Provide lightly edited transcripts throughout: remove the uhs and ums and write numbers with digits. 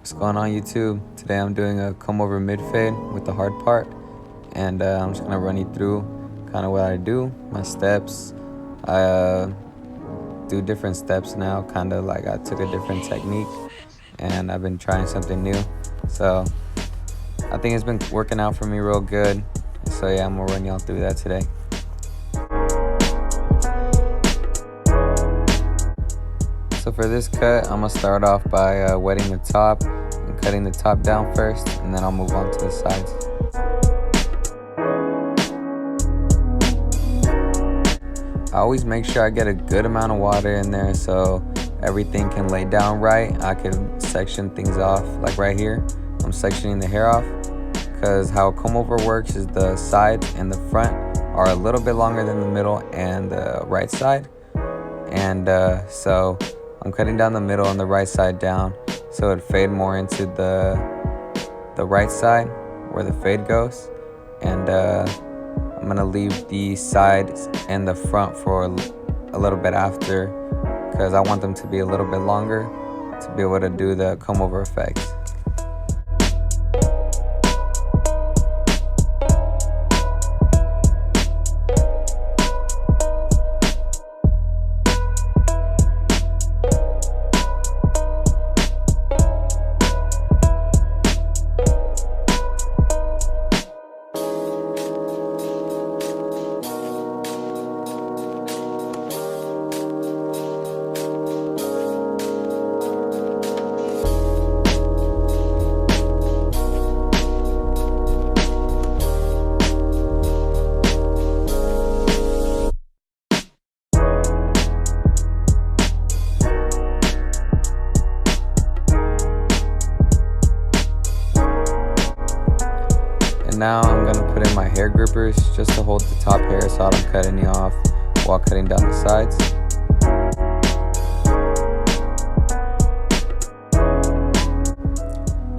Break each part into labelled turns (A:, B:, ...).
A: What's going on, YouTube? Today I'm doing a comb over mid fade with the hard part, and I'm just gonna run you through kind of what I do, my steps. I do different steps now, kind of like I took a different technique and I've been trying something new, so I think it's been working out for me real good. So yeah, I'm gonna run y'all through that today. So for this cut, I'm gonna start off by wetting the top and cutting the top down first, and then I'll move on to the sides. I always make sure I get a good amount of water in there so everything can lay down right. I can section things off, like right here. I'm sectioning the hair off because how a comb over works is the sides and the front are a little bit longer than the middle and the right side. And so I'm cutting down the middle and the right side down so it fade more into the right side where the fade goes. And I'm gonna leave the sides and the front for a little bit after because I want them to be a little bit longer to be able to do the comb over effect. Now I'm gonna put in my hair grippers just to hold the top hair so I don't cut any off while cutting down the sides.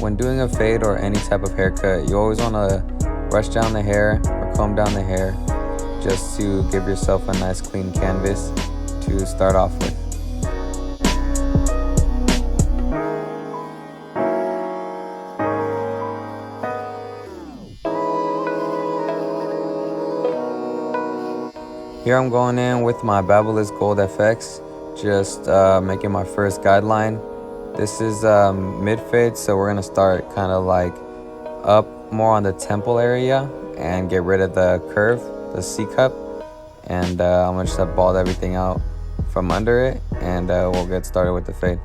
A: When doing a fade or any type of haircut, you always want to brush down the hair or comb down the hair just to give yourself a nice clean canvas to start off with. Here I'm going in with my Babyless Gold FX, just making my first guideline. This is mid fade, so we're gonna start kind of like up more on the temple area and get rid of the curve, the C cup, and I'm gonna just bald everything out from under it, and we'll get started with the fade.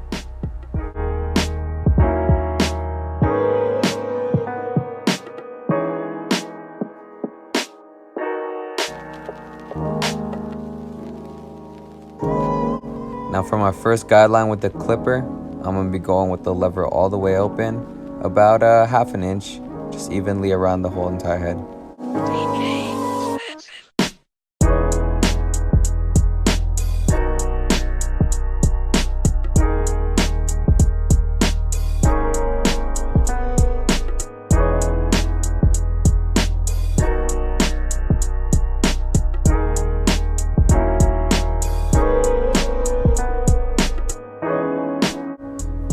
A: Now for my first guideline with the clipper, I'm going to be going with the lever all the way open, about half an inch, just evenly around the whole entire head.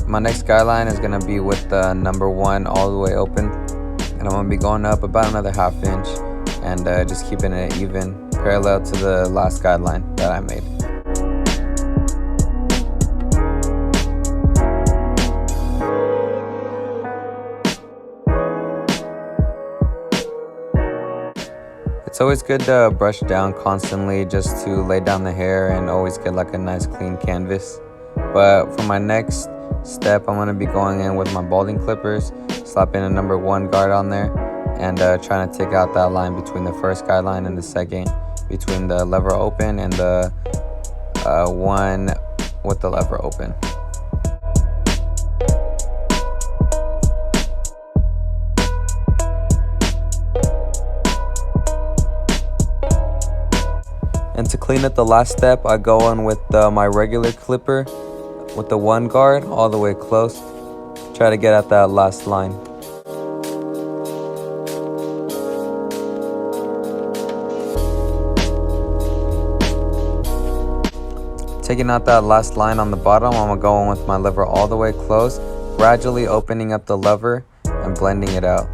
A: My next guideline is going to be with the number 1 all the way open, and I'm going to be going up about another half inch and just keeping it even, parallel to the last guideline that I made. It's always good to brush down constantly just to lay down the hair and always get like a nice clean canvas. But for my next step, I'm going to be going in with my balding clippers, slapping a number 1 guard on there, and trying to take out that line between the first guideline and the second, between the lever open and the one with the lever open. And to clean up the last step, I go in with my regular clipper with the 1 guard all the way close. Try to get at that last line. Taking out that last line on the bottom, I'm gonna go in with my lever all the way close, gradually opening up the lever and blending it out.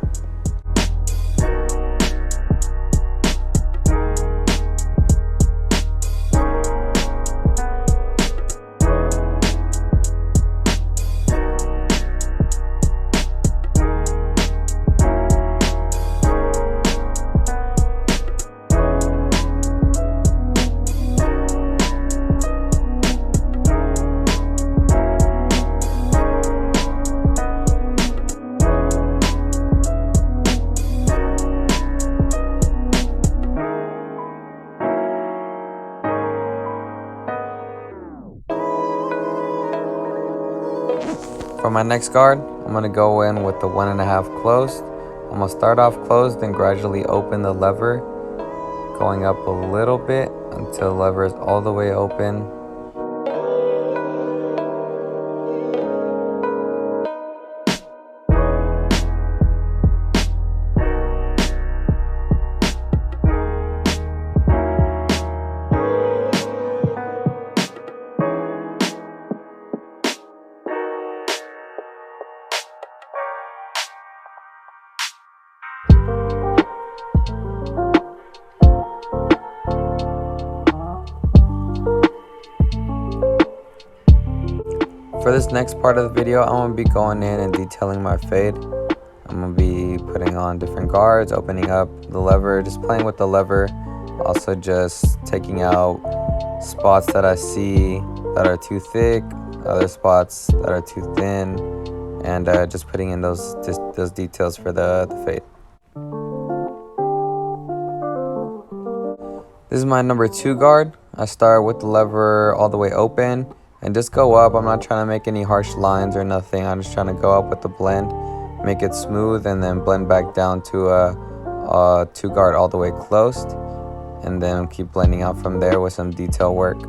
A: For my next guard, I'm going to go in with the 1.5 closed. I'm going to start off closed and gradually open the lever, going up a little bit until the lever is all the way open. For this next part of the video, I'm going to be going in and detailing my fade. I'm going to be putting on different guards, opening up the lever, just playing with the lever. Also just taking out spots that I see that are too thick, other spots that are too thin, and just putting in those details for the fade. This is my number 2 guard. I start with the lever all the way open and just go up. I'm not trying to make any harsh lines or nothing. I'm just trying to go up with the blend, make it smooth, and then blend back down to a 2 guard all the way closed, and then keep blending out from there with some detail work.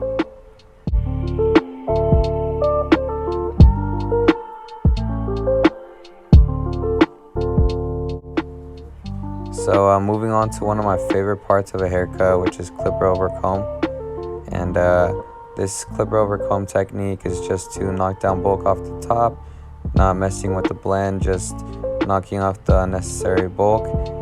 A: So moving on to one of my favorite parts of a haircut, which is clipper over comb. And this clipper over comb technique is just to knock down bulk off the top, not messing with the blend, just knocking off the unnecessary bulk.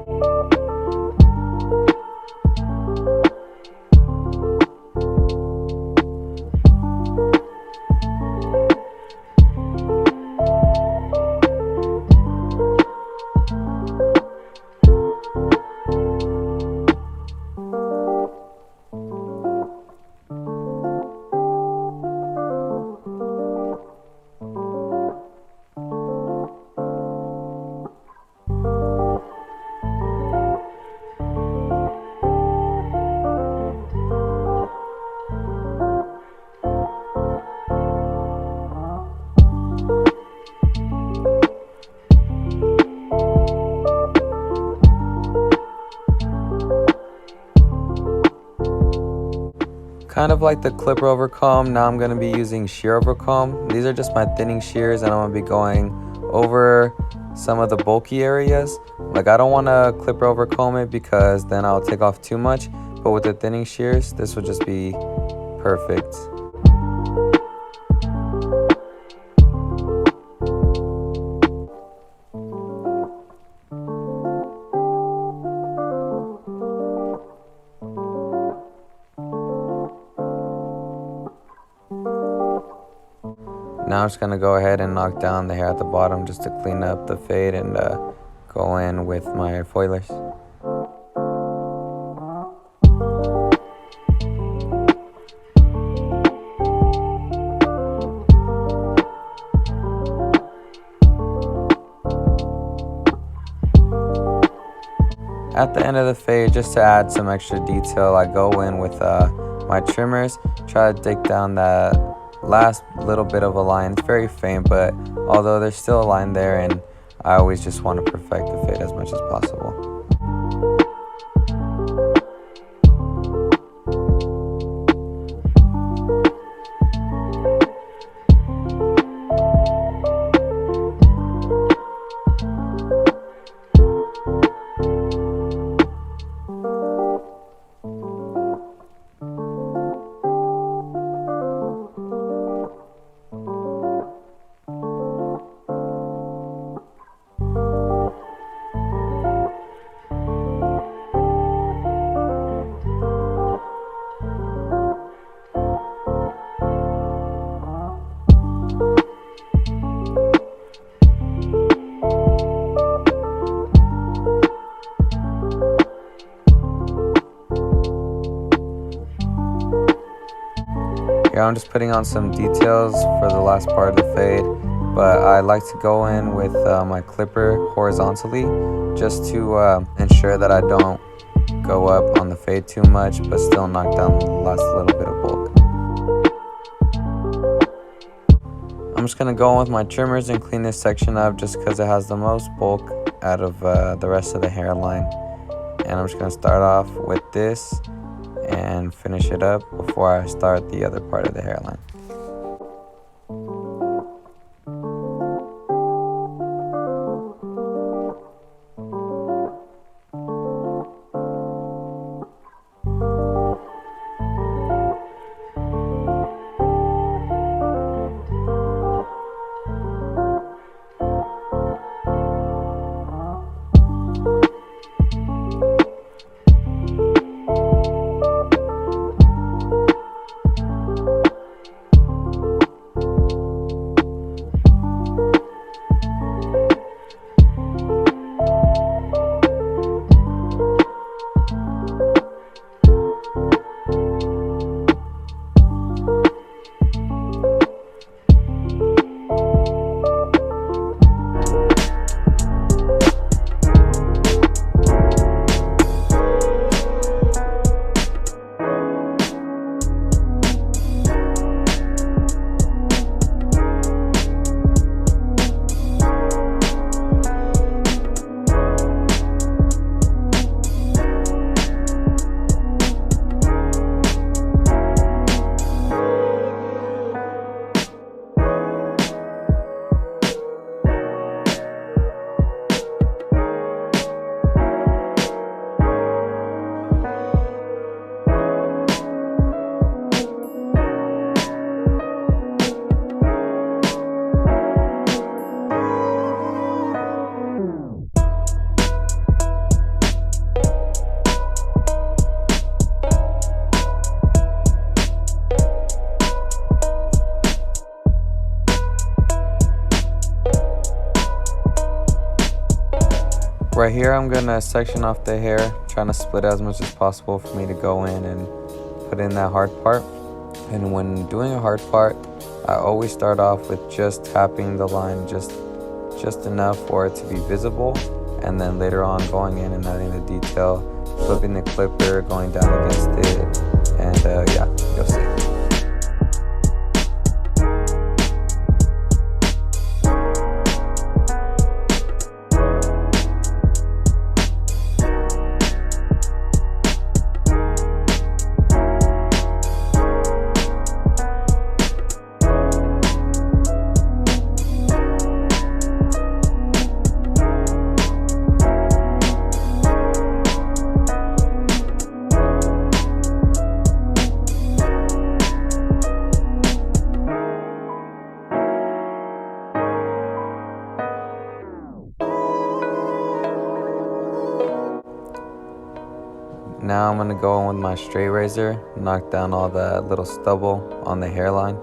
A: Kind of like the clipper over comb, now I'm going to be using shear over comb. These are just my thinning shears, and I'm going to be going over some of the bulky areas. Like, I don't want to clipper over comb it because then I'll take off too much, but with the thinning shears, this would just be perfect. Now I'm just going to go ahead and knock down the hair at the bottom just to clean up the fade and go in with my foilers. At the end of the fade, just to add some extra detail, I go in with my trimmers, try to take down that last little bit of a line. It's very faint, but although there's still a line there, and I always just want to perfect the fade as much as possible. I'm just putting on some details for the last part of the fade, but I like to go in with my clipper horizontally just to ensure that I don't go up on the fade too much but still knock down the last little bit of bulk. I'm just going to go in with my trimmers and clean this section up just because it has the most bulk out of the rest of the hairline. And I'm just going to start off with this and finish it up before I start the other part of the hairline. Right here, I'm gonna section off the hair, trying to split as much as possible for me to go in and put in that hard part. And when doing a hard part, I always start off with just tapping the line just enough for it to be visible, and then later on going in and adding the detail, flipping the clipper, going down against it, and yeah, you'll see. Now I'm going to go in with my straight razor, knock down all that little stubble on the hairline,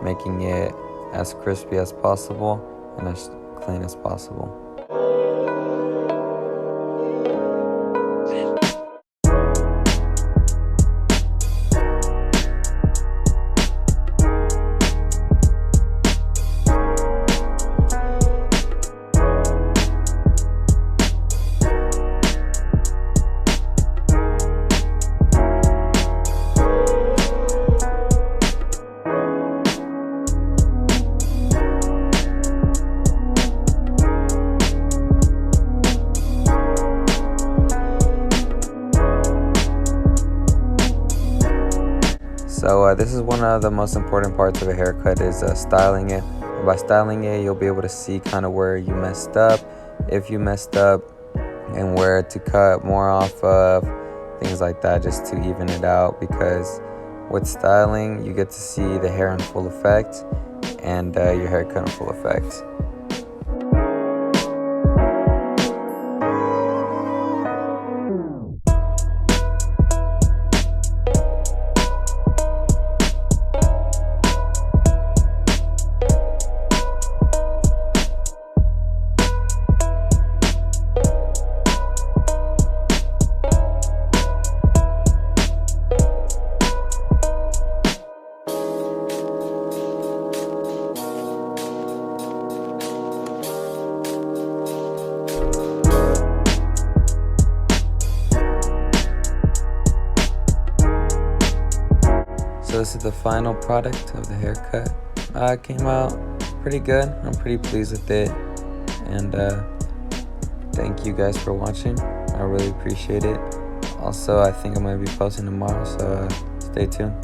A: making it as crispy as possible and as clean as possible. So this is one of the most important parts of a haircut is styling it. And by styling it, you'll be able to see kind of where you messed up, if you messed up, and where to cut more off of, things like that, just to even it out. Because with styling, you get to see the hair in full effect and your haircut in full effect. this is the final product of the haircut. It came out pretty good. I'm pretty pleased with it. And thank you guys for watching. I really appreciate it. Also, I think I'm going to be posting tomorrow, so stay tuned.